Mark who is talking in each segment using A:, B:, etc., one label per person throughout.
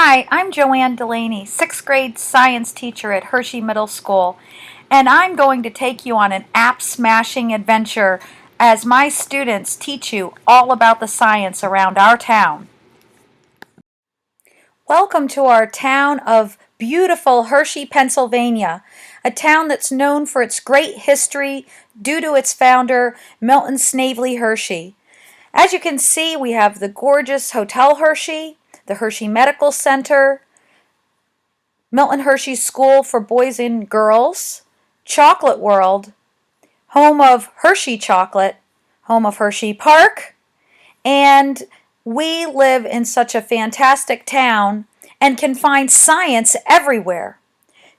A: Hi, I'm JoAnn Delaney, 6th grade science teacher at Hershey Middle School, and I'm going to take you on an app-smashing adventure as my students teach you all about the science around our town. Welcome to our town of beautiful Hershey, Pennsylvania, a town that's known for its great history due to its founder, Milton Snavely Hershey. As you can see, we have the gorgeous Hotel Hershey, the Hershey Medical Center, Milton Hershey School for Boys and Girls, Chocolate World, home of Hershey Chocolate, home of Hershey Park, and we live in such a fantastic town and can find science everywhere.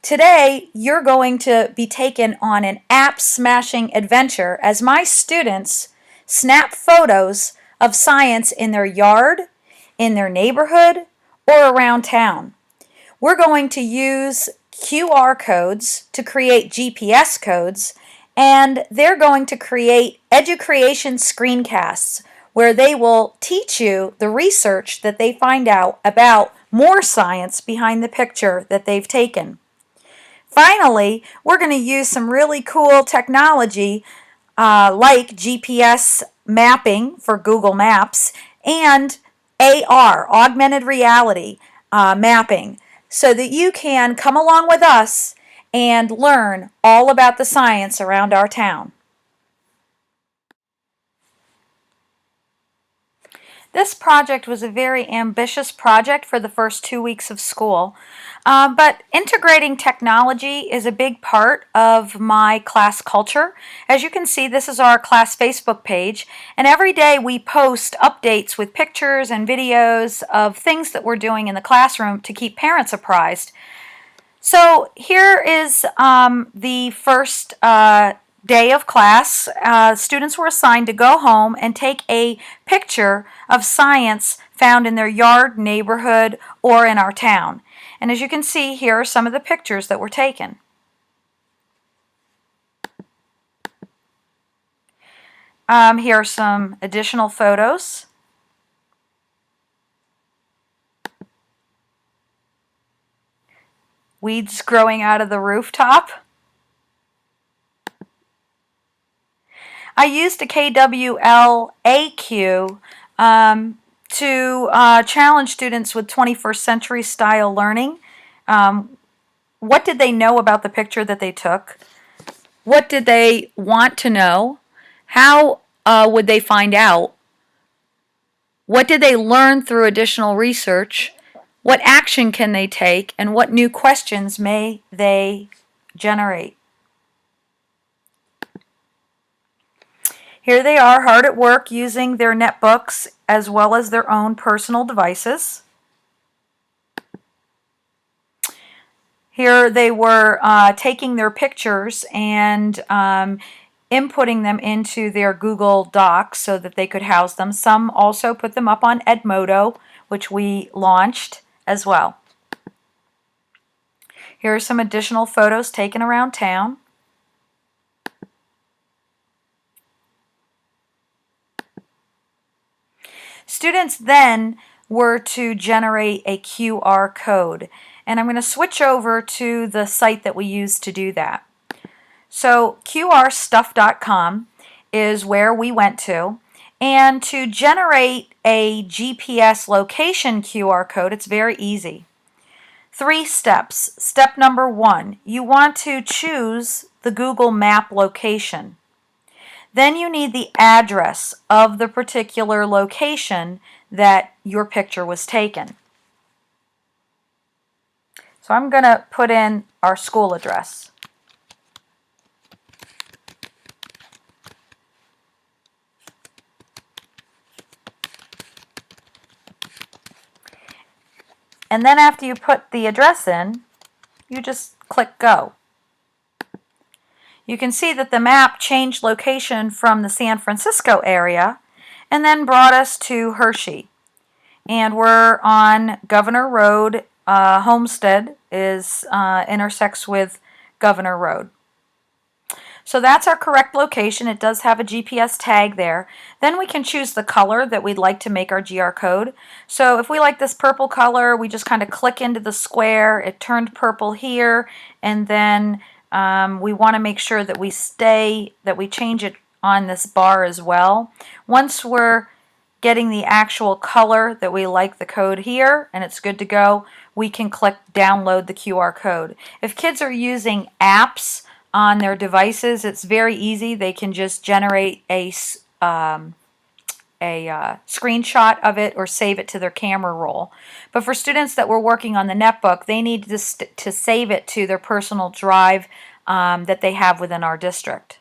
A: Today, you're going to be taken on an app-smashing adventure as my students snap photos of science in their yard, in their neighborhood, or around town. We're going to use QR codes to create GPS codes, and they're going to create education screencasts where they will teach you the research that they find out about more science behind the picture that they've taken. Finally, we're going to use some really cool technology like GPS mapping for Google Maps and AR, Augmented Reality mapping, so that you can come along with us and learn all about the science around our town. This project was a very ambitious project for the first 2 weeks of school, but integrating technology is a big part of my class culture. As you can see, this is our class Facebook page, and every day we post updates with pictures and videos of things that we're doing in the classroom to keep parents apprised. So here is the first day of class. Students were assigned to go home and take a picture of science found in their yard, neighborhood, or in our town. And as you can see, here are some of the pictures that were taken. Here are some additional photos. Weeds growing out of the rooftop. I used a KWL-AQ to challenge students with 21st century style learning. What did they know about the picture that they took? What did they want to know? How would they find out? What did they learn through additional research? What action can they take? And what new questions may they generate? Here they are, hard at work using their netbooks as well as their own personal devices. Here they were taking their pictures and inputting them into their Google Docs so that they could house them. Some also put them up on Edmodo, which we launched as well. Here are some additional photos taken around town. Students then were to generate a QR code, and I'm going to switch over to the site that we use to do that. So qrstuff.com is where we went to, and to generate a GPS location QR code, it's very easy. 3 steps. Step number 1, you want to choose the Google Map location. Then you need the address of the particular location that your picture was taken. So I'm going to put in our school address. And then after you put the address in, you just click go. You can see that the map changed location from the San Francisco area and then brought us to Hershey. And we're on Governor Road. Homestead intersects with Governor Road. So that's our correct location. It does have a GPS tag there. Then we can choose the color that we'd like to make our GR code. So if we like this purple color, we just kind of click into the square. It turned purple here, and then we want to make sure that we change it on this bar as well. Once we're getting the actual color that we like the code here and it's good to go, we can click download the QR code. If kids are using apps on their devices, it's very easy. They can just generate a screenshot of it or save it to their camera roll. But for students that were working on the netbook, they need to save it to their personal drive that they have within our district.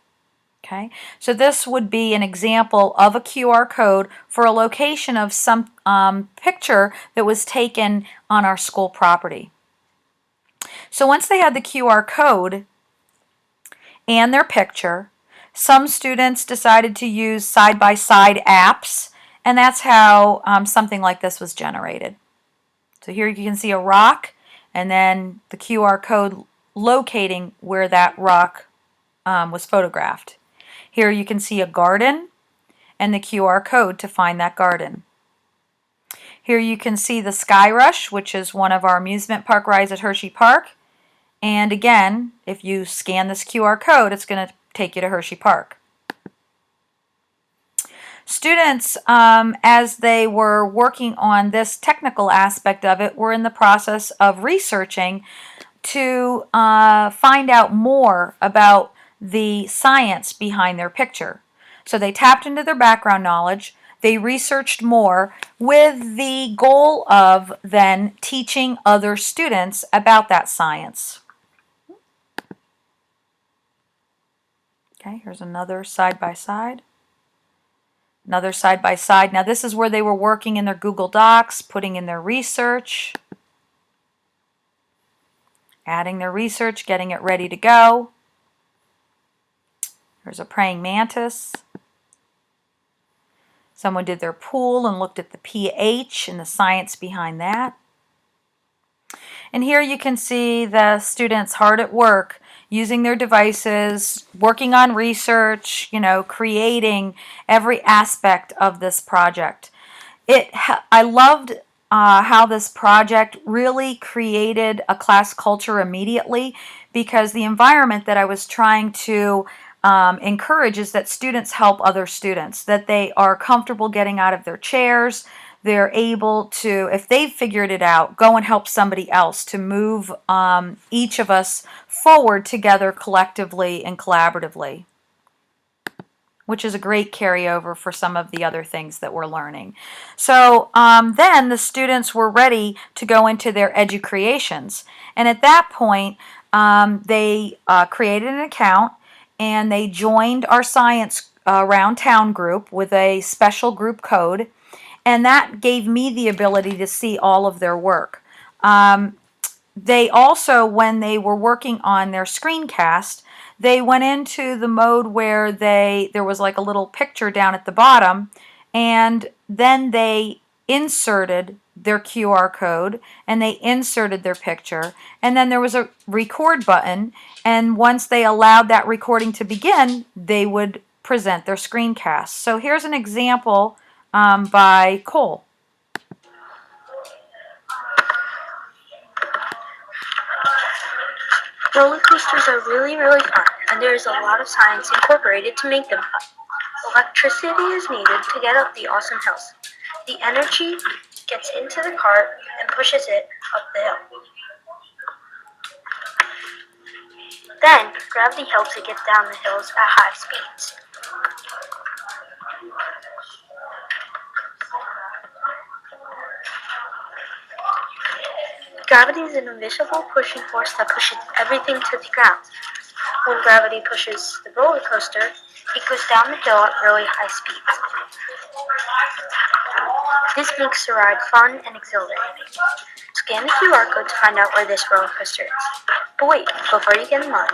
A: Okay, so this would be an example of a QR code for a location of some picture that was taken on our school property. So once they had the QR code and their picture, some students decided to use side-by-side apps, and that's how something like this was generated. So here you can see a rock and then the QR code locating where that rock was photographed. Here you can see a garden and the QR code to find that garden. Here you can see the Sky Rush, which is one of our amusement park rides at Hershey Park. And again, if you scan this QR code, it's going to take you to Hershey Park. Students, as they were working on this technical aspect of it, were in the process of researching to find out more about the science behind their picture. So they tapped into their background knowledge, they researched more with the goal of then teaching other students about that science. Okay, here's another side-by-side. Another side-by-side. Now this is where they were working in their Google Docs, putting in their research, adding their research, getting it ready to go. There's a praying mantis. Someone did their pool and looked at the pH and the science behind that. And here you can see the students hard at work using their devices, working on research, creating every aspect of this project. I loved how this project really created a class culture immediately, because the environment that I was trying to encourage is that students help other students, that they are comfortable getting out of their chairs. They're able to, if they've figured it out, go and help somebody else to move each of us forward together collectively and collaboratively, which is a great carryover for some of the other things that we're learning. So then the students were ready to go into their edu-creations. And at that point, they created an account and they joined our Science Around Town group with a special group code. And that gave me the ability to see all of their work. They also, when they were working on their screencast, they went into the mode where there was like a little picture down at the bottom, and then they inserted their QR code and they inserted their picture, and then there was a record button, and once they allowed that recording to begin, they would present their screencast. So here's an example by Cole.
B: Roller coasters are really, really fun, and there is a lot of science incorporated to make them fun. Electricity is needed to get up the awesome hills. The energy gets into the cart and pushes it up the hill. Then, gravity helps it get down the hills at high speeds. Gravity is an invisible pushing force that pushes everything to the ground. When gravity pushes the roller coaster, it goes down the hill at really high speeds. This makes the ride fun and exhilarating. Scan the QR code to find out where this roller coaster is. But wait, before you get in line,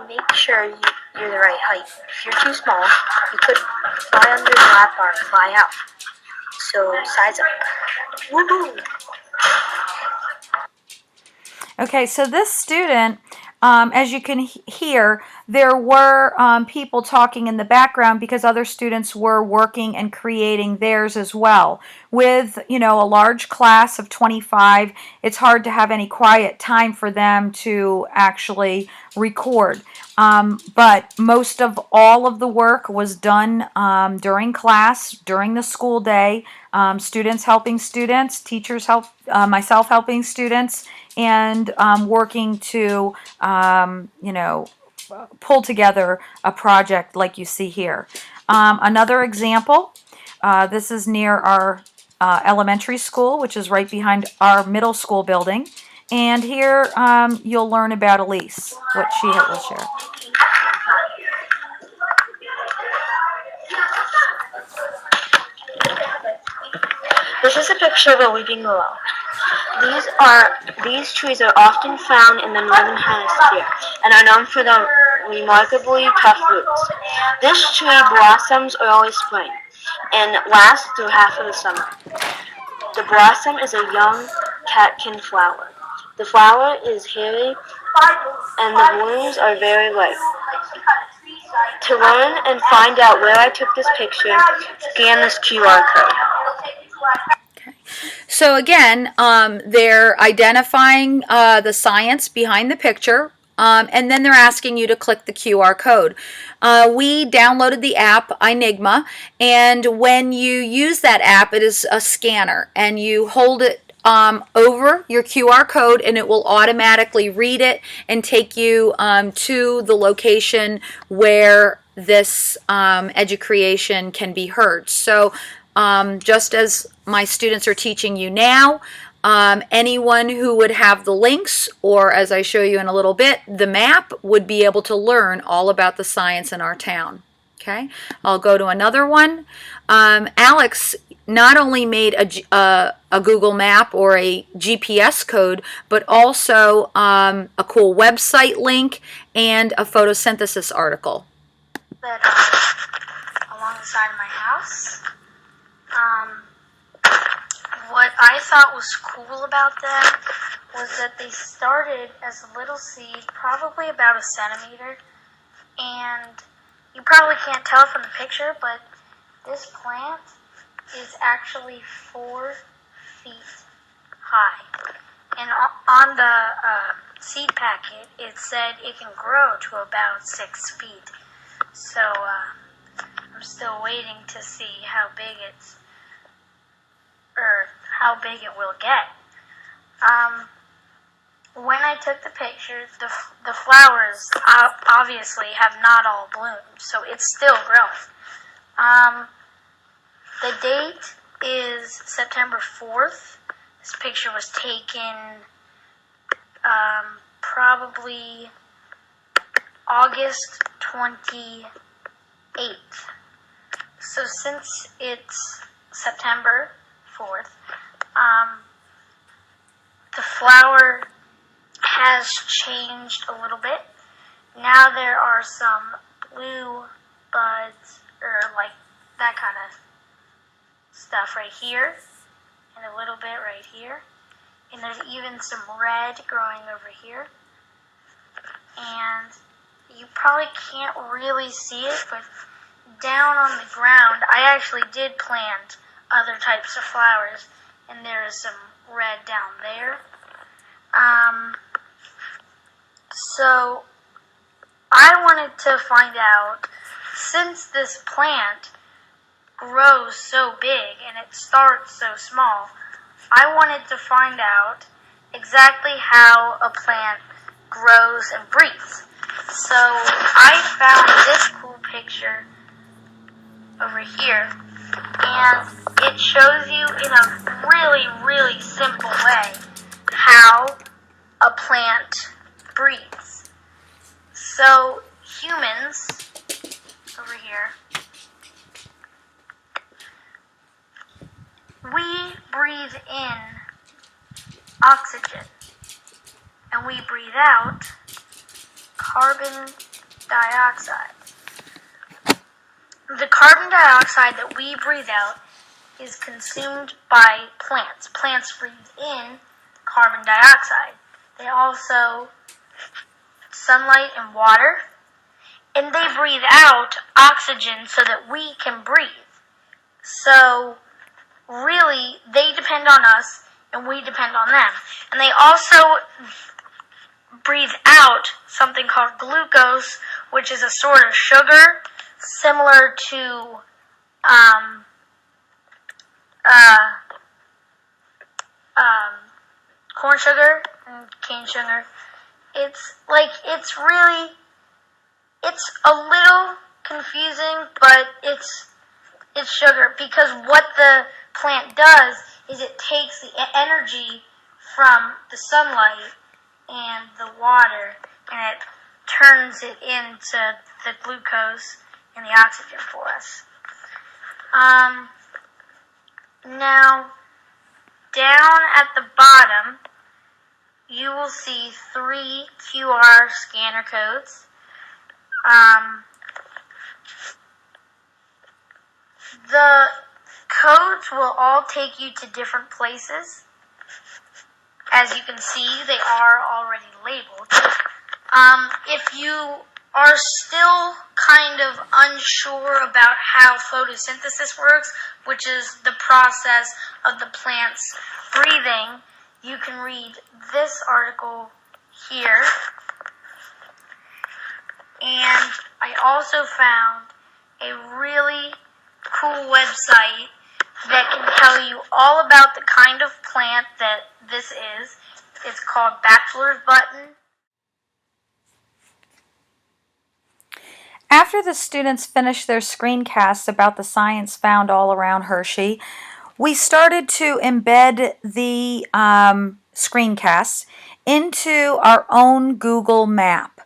B: make sure you're the right height. If you're too small, you could fly under the lap bar and fly out. So size up. Woohoo!
A: Okay, so this student As you can hear, there were people talking in the background because other students were working and creating theirs as well. With, a large class of 25, it's hard to have any quiet time for them to actually record. But most of all of the work was done during class, during the school day, students helping students, teachers myself helping students, and working to, pull together a project like you see here. Another example, this is near our elementary school, which is right behind our middle school building. And here you'll learn about Elise, what she will share.
B: This is a picture of a weeping willow. These trees are often found in the northern hemisphere and are known for their remarkably tough roots. This tree blossoms early spring and lasts through half of the summer. The blossom is a young catkin flower. The flower is hairy and the blooms are very light. To learn and find out where I took this picture, scan this QR code.
A: So again, they're identifying the science behind the picture, and then they're asking you to click the QR code. We downloaded the app Enigma, and when you use that app, it is a scanner, and you hold it over your QR code, and it will automatically read it and take you to the location where this educreation can be heard. So just as my students are teaching you now, anyone who would have the links, or as I show you in a little bit, the map, would be able to learn all about the science in our town. Okay, I'll go to another one. Alex not only made a Google map or a GPS code, but also a cool website link and a photosynthesis article.
B: That along the side of my house. What I thought was cool about them was that they started as a little seed, probably about a centimeter, and you probably can't tell from the picture, but this plant is actually 4 feet high. And on the seed packet, it said it can grow to about 6 feet. So I'm still waiting to see how big it will get. When I took the picture, the flowers obviously have not all bloomed, so it's still growing. The date is September 4th. This picture was taken probably August 28th. So since it's September 4th, the flower has changed a little bit. Now there are some blue buds, or like that kind of stuff right here, and a little bit right here. And there's even some red growing over here. And you probably can't really see it, but down on the ground, I actually did plant other types of flowers, and there is some red down there. So I wanted to find out, since this plant grows so big and it starts so small, I wanted to find out exactly how a plant grows and breathes. So I found this cool picture over here, and it shows you in a really, really simple way how a plant breathes. So humans, over here, we breathe in oxygen, and we breathe out carbon dioxide. The carbon dioxide that we breathe out is consumed by plants. Plants breathe in carbon dioxide. They also sunlight and water, and they breathe out oxygen so that we can breathe. So really, they depend on us and we depend on them. And they also breathe out something called glucose, which is a sort of sugar similar to corn sugar and cane sugar. It's a little confusing, but it's sugar, because what the plant does is it takes the energy from the sunlight and the water and it turns it into the glucose and the oxygen for us. Now, down at the bottom, you will see 3 QR scanner codes. The codes will all take you to different places. As you can see, they are already labeled. If you are still kind of unsure about how photosynthesis works, which is the process of the plant's breathing, you can read this article here. And I also found a really cool website that can tell you all about the kind of plant that this is. It's called Bachelor's Button.
A: After the students finished their screencasts about the science found all around Hershey, we started to embed the screencasts into our own Google map.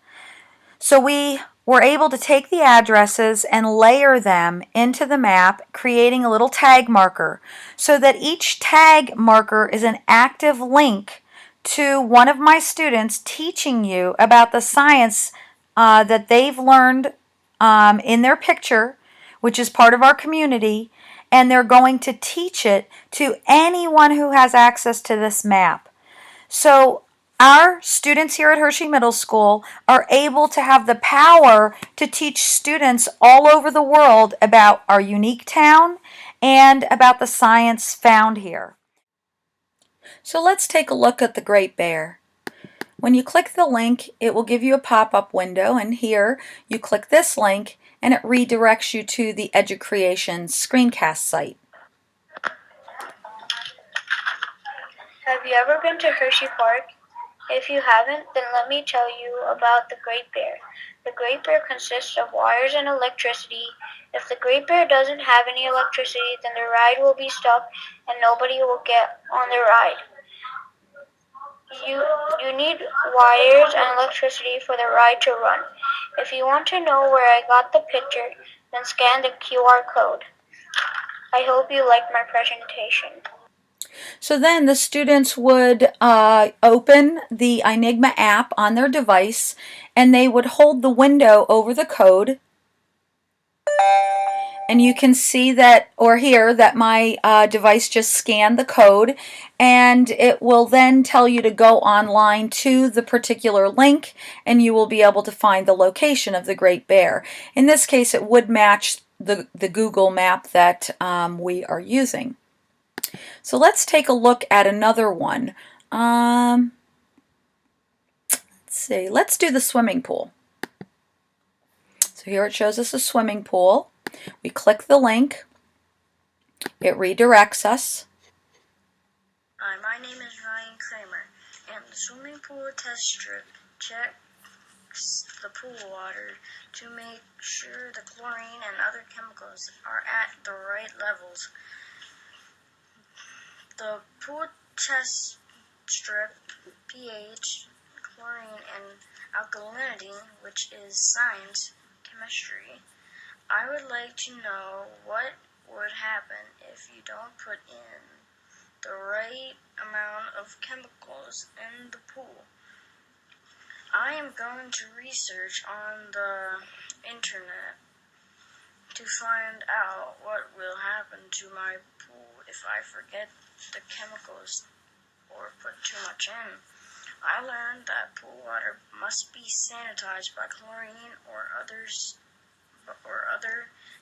A: So we were able to take the addresses and layer them into the map, creating a little tag marker, so that each tag marker is an active link to one of my students teaching you about the science that they've learned in their picture, which is part of our community, and they're going to teach it to anyone who has access to this map. So our students here at Hershey Middle School are able to have the power to teach students all over the world about our unique town and about the science found here. So let's take a look at the Great Bear. When you click the link, it will give you a pop-up window, and here you click this link and it redirects you to the Educreation screencast site.
B: Have you ever been to Hershey Park? If you haven't, then let me tell you about the Great Bear. The Great Bear consists of wires and electricity. If the Great Bear doesn't have any electricity, then the ride will be stuck and nobody will get on the ride. You need wires and electricity for the ride to run. If you want to know where I got the picture, then scan the QR code. I hope you liked my presentation.
A: So then the students would open the Enigma app on their device, and they would hold the window over the code. And you can see that, or hear that my device just scanned the code, and it will then tell you to go online to the particular link, and you will be able to find the location of the Great Bear. In this case, it would match the Google map that we are using. So let's take a look at another one. Let's see, let's do the swimming pool. So here it shows us a swimming pool. We click the link, it redirects us.
B: Hi, my name is Ryan Kramer, and the swimming pool test strip checks the pool water to make sure the chlorine and other chemicals are at the right levels. The pool test strip pH, chlorine, and alkalinity, which is science, chemistry. I would like to know what would happen if you don't put in the right amount of chemicals in the pool. I am going to research on the internet to find out what will happen to my pool if I forget the chemicals or put too much in.
C: I learned that pool water must be sanitized by chlorine or other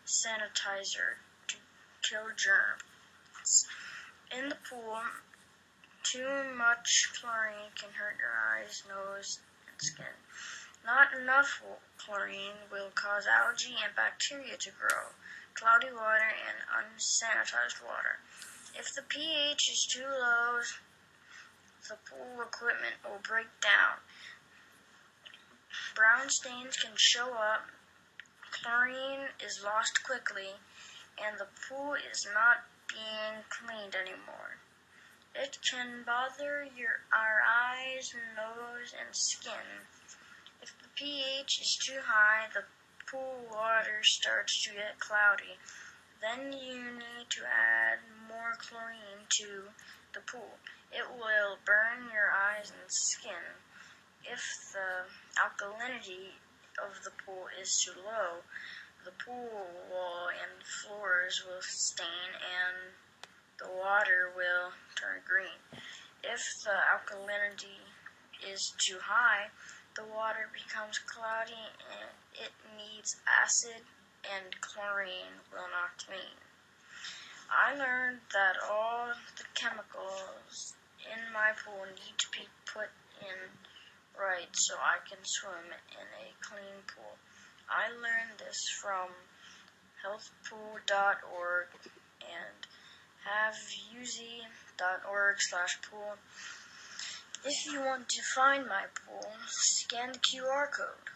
C: sanitizer to kill germs. In the pool, too much chlorine can hurt your eyes, nose, and skin. Not enough chlorine will cause algae and bacteria to grow. Cloudy water and unsanitized water. If the pH is too low, the pool equipment will break down. Brown stains can show up, chlorine is lost quickly, and the pool is not being cleaned anymore. It can bother our eyes, nose, and skin. If the pH is too high, the pool water starts to get cloudy. Then you need to add more chlorine to the pool. It will burn your eyes and skin. If the alkalinity of the pool is too low, the pool wall and floors will stain and the water will turn green. If the alkalinity is too high, the water becomes cloudy and it needs acid and chlorine will not clean. I learned that all the chemicals in my pool need to be put in right so I can swim in a clean pool. I learned this from healthpool.org and haveuzi.org/pool. If you want to find my pool, scan the QR code.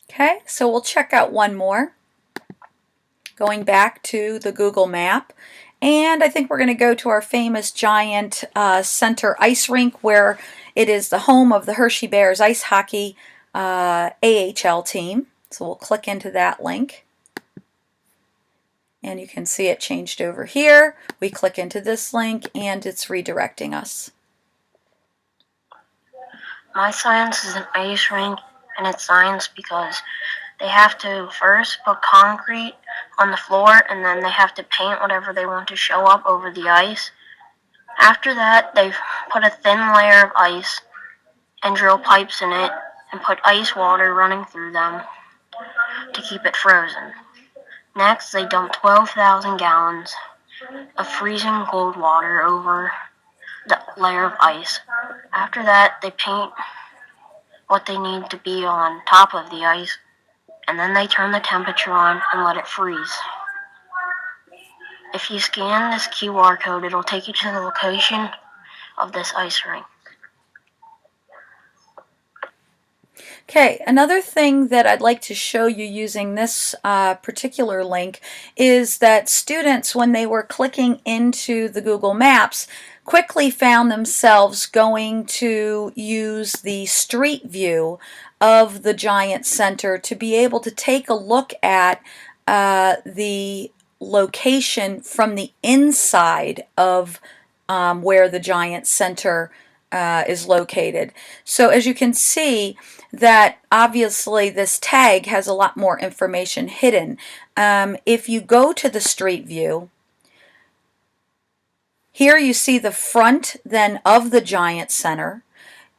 A: Okay, so we'll check out one more. Going back to the Google map. And I think we're going to go to our famous giant center ice rink where it is the home of the Hershey Bears ice hockey AHL team. So we'll click into that link. And you can see it changed over here. We click into this link and it's redirecting us.
D: My science is an ice rink, and it's science because they have to first put concrete on the floor, and then they have to paint whatever they want to show up over the ice. After that, they put a thin layer of ice and drill pipes in it and put ice water running through them to keep it frozen. Next, they dump 12,000 gallons of freezing cold water over the layer of ice. After that, they paint what they need to be on top of the ice, and then they turn the temperature on and let it freeze. If you scan this QR code, it'll take you to the location of this ice rink.
A: Okay, another thing that I'd like to show you using this particular link is that students, when they were clicking into the Google Maps, quickly found themselves going to use the street view of the giant center to be able to take a look at the location from the inside of where the giant center is located. So as you can see, that obviously this tag has a lot more information hidden. If you go to the street view, here you see the front then of the giant center.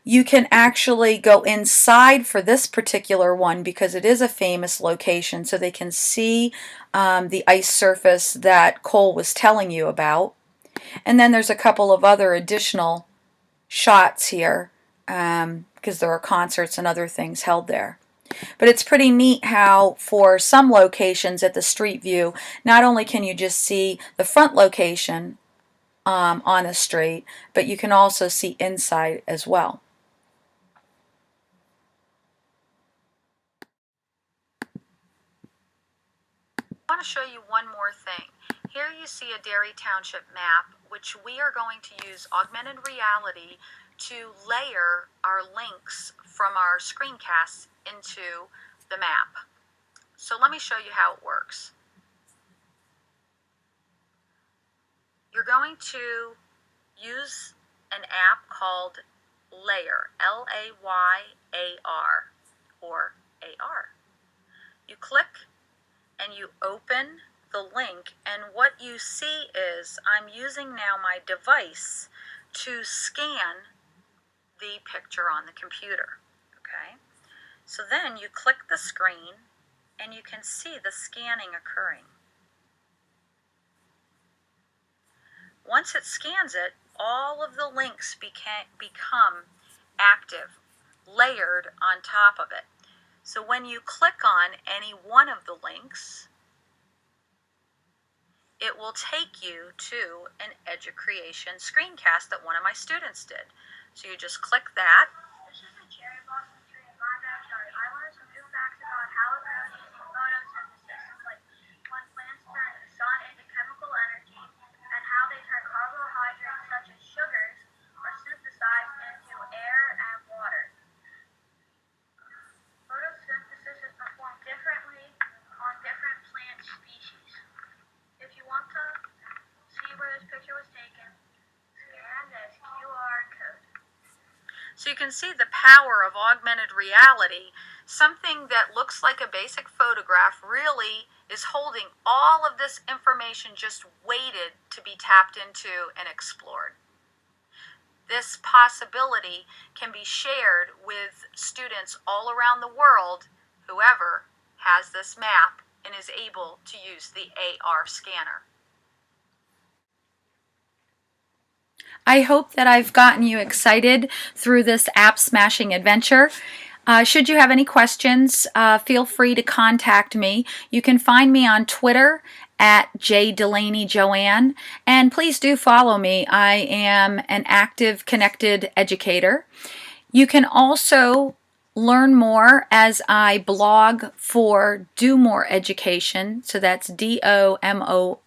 A: You can actually go inside for this particular one because it is a famous location, so they can see the ice surface that Cole was telling you about. And then there's a couple of other additional shots here because there are concerts and other things held there. But it's pretty neat how for some locations at the street view, not only can you just see the front location on a street, but you can also see inside as well. I want to show you one more thing. Here you see a Derry Township map, which we are going to use augmented reality to layer our links from our screencasts into the map. So let me show you how it works. You're going to use an app called Layer, L-A-Y-A-R, or A-R. You click and you open the link, and what you see is I'm using now my device to scan the picture on the computer. Okay, so then you click the screen and you can see the scanning occurring. Once it scans it, all of the links become active, layered on top of it. So when you click on any one of the links, it will take you to an EduCreation screencast that one of my students did. So you just click that.
B: This is a cherry blossom tree in my backyard. I learned some new facts about how it grows using photosynthesis, like when plants turn the sun into chemical energy and how they turn carbohydrates such as sugars are synthesized into air and water. Photosynthesis is performed differently on different plant species. If you want to see where this picture was taken, scan this QR code.
A: So you can see the power of augmented reality. Something that looks like a basic photograph really is holding all of this information just waited to be tapped into and explored. This possibility can be shared with students all around the world, whoever has this map and is able to use the AR scanner. I hope that I've gotten you excited through this app smashing adventure. Should you have any questions, feel free to contact me. You can find me on Twitter at Delaney JoAnn, and please do follow me. I am an active, connected educator. You can also learn more as I blog for Do More Education, so that's DOMOREEDU.